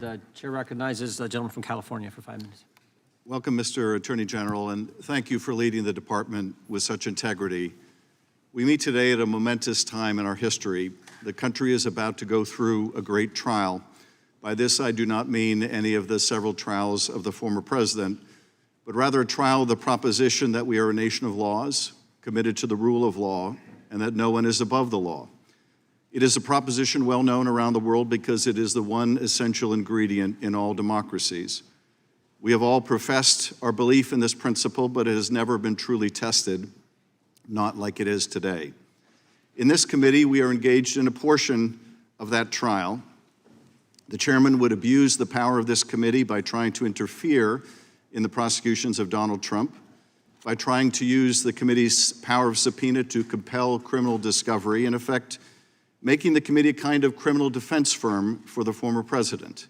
The chair recognizes the gentleman from California for 5 minutes. Welcome, Mr. Attorney General, and thank you for leading the department with such integrity. We meet today at a momentous time in our history. The country is about to go through a great trial. By this, I do not mean any of the several trials of the former president, but rather a trial of the proposition that we are a nation of laws, committed to the rule of law, and that no one is above the law. It is a proposition well known around the world because it is the one essential ingredient in all democracies. We have all professed our belief in this principle, but it has never been truly tested, not like it is today. In this committee, we are engaged in a portion of that trial. The chairman would abuse the power of this committee by trying to interfere in the prosecutions of Donald Trump, by trying to use the committee's power of subpoena to compel criminal discovery, in effect, making the committee a kind of criminal defense firm for the former president.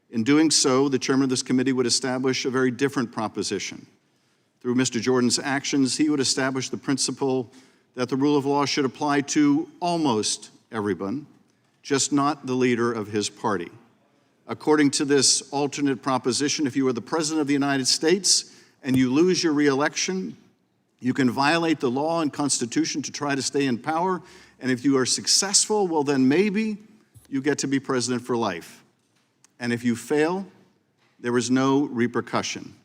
In doing so, the chairman of this committee would establish a very different proposition. Through Mr. Jordan's actions, he would establish the principle that the rule of law should apply to almost everyone, just not the leader of his party. According to this alternate proposition, if you are the president of the United States and you lose your re-election, you can violate the law and Constitution to try to stay in power, and if you are successful, well then maybe you get to be president for life. And if you fail, there is no repercussion.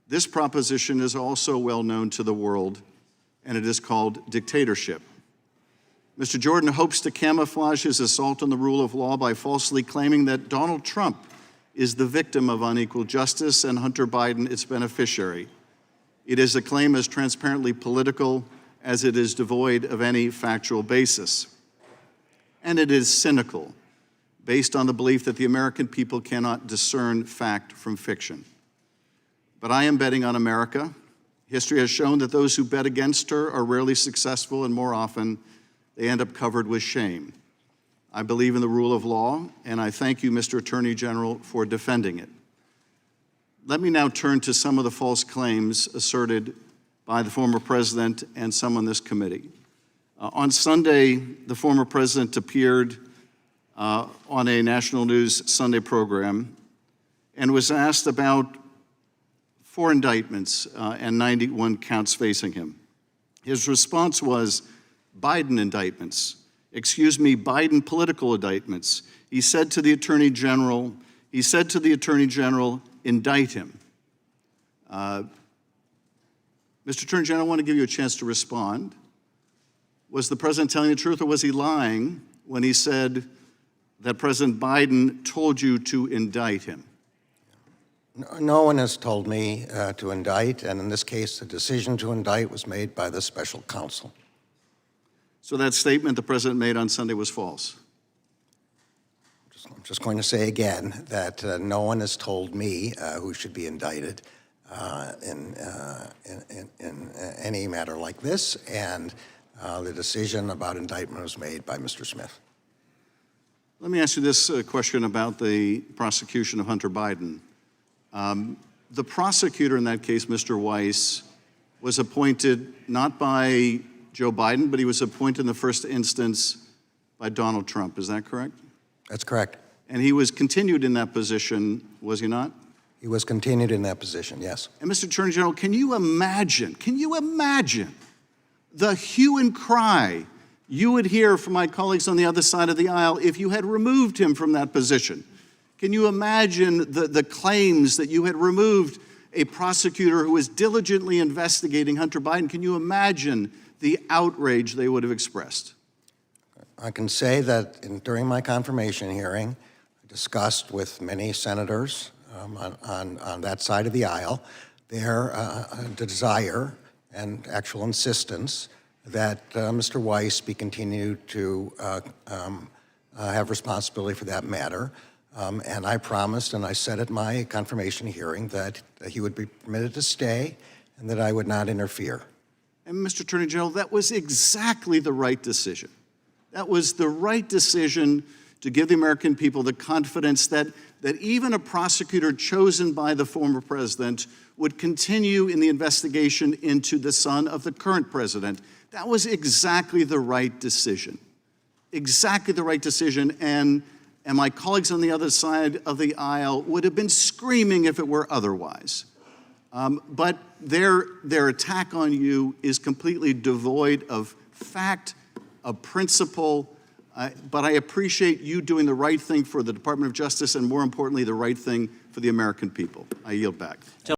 This proposition is also well known to the world, and it is called dictatorship. Mr. Jordan hopes to camouflage his assault on the rule of law by falsely claiming that Donald Trump is the victim of unequal justice and Hunter Biden its beneficiary. It is a claim as transparently political as it is devoid of any factual basis. And it is cynical, based on the belief that the American people cannot discern fact from fiction. But I am betting on America. History has shown that those who bet against her are rarely successful, and more often, they end up covered with shame. I believe in the rule of law, and I thank you, Mr. Attorney General, for defending it. Let me now turn to some of the false claims asserted by the former president and some on this committee. On Sunday, the former president appeared on a national news Sunday program and was asked about 4 indictments and 91 counts facing him. His response was, Biden indictments. Excuse me, Biden political indictments. He said to the Attorney General, indict him. Mr. Attorney General, I want to give you a chance to respond. Was the president telling the truth, or was he lying when he said that President Biden told you to indict him? No one has told me to indict, and in this case, the decision to indict was made by the special counsel. So that statement the president made on Sunday was false? I'm just going to say again that no one has told me who should be indicted in any matter like this, and the decision about indictment was made by Mr. Smith. Let me ask you this question about the prosecution of Hunter Biden. The prosecutor in that case, Mr. Weiss, was appointed not by Joe Biden, but he was appointed in the first instance by Donald Trump. Is that correct? That's correct. And he was continued in that position, was he not? He was continued in that position, yes. And Mr. Attorney General, can you imagine the hue and cry you would hear from my colleagues on the other side of the aisle if you had removed him from that position? Can you imagine the claims that you had removed a prosecutor who was diligently investigating Hunter Biden? Can you imagine the outrage they would have expressed? I can say that during my confirmation hearing, I discussed with many senators on that side of the aisle their desire and actual insistence that Mr. Weiss be continued to have responsibility for that matter. And I promised, and I said at my confirmation hearing, that he would be permitted to stay and that I would not interfere. And Mr. Attorney General, that was exactly the right decision. That was the right decision to give the American people the confidence that even a prosecutor chosen by the former president would continue in the investigation into the son of the current president. That was exactly the right decision. Exactly the right decision. And and my colleagues on the other side of the aisle would have been screaming if it were otherwise. But their attack on you is completely devoid of fact, of principle, but I appreciate you doing the right thing for the Department of Justice and, more importantly, the right thing for the American people. I yield back.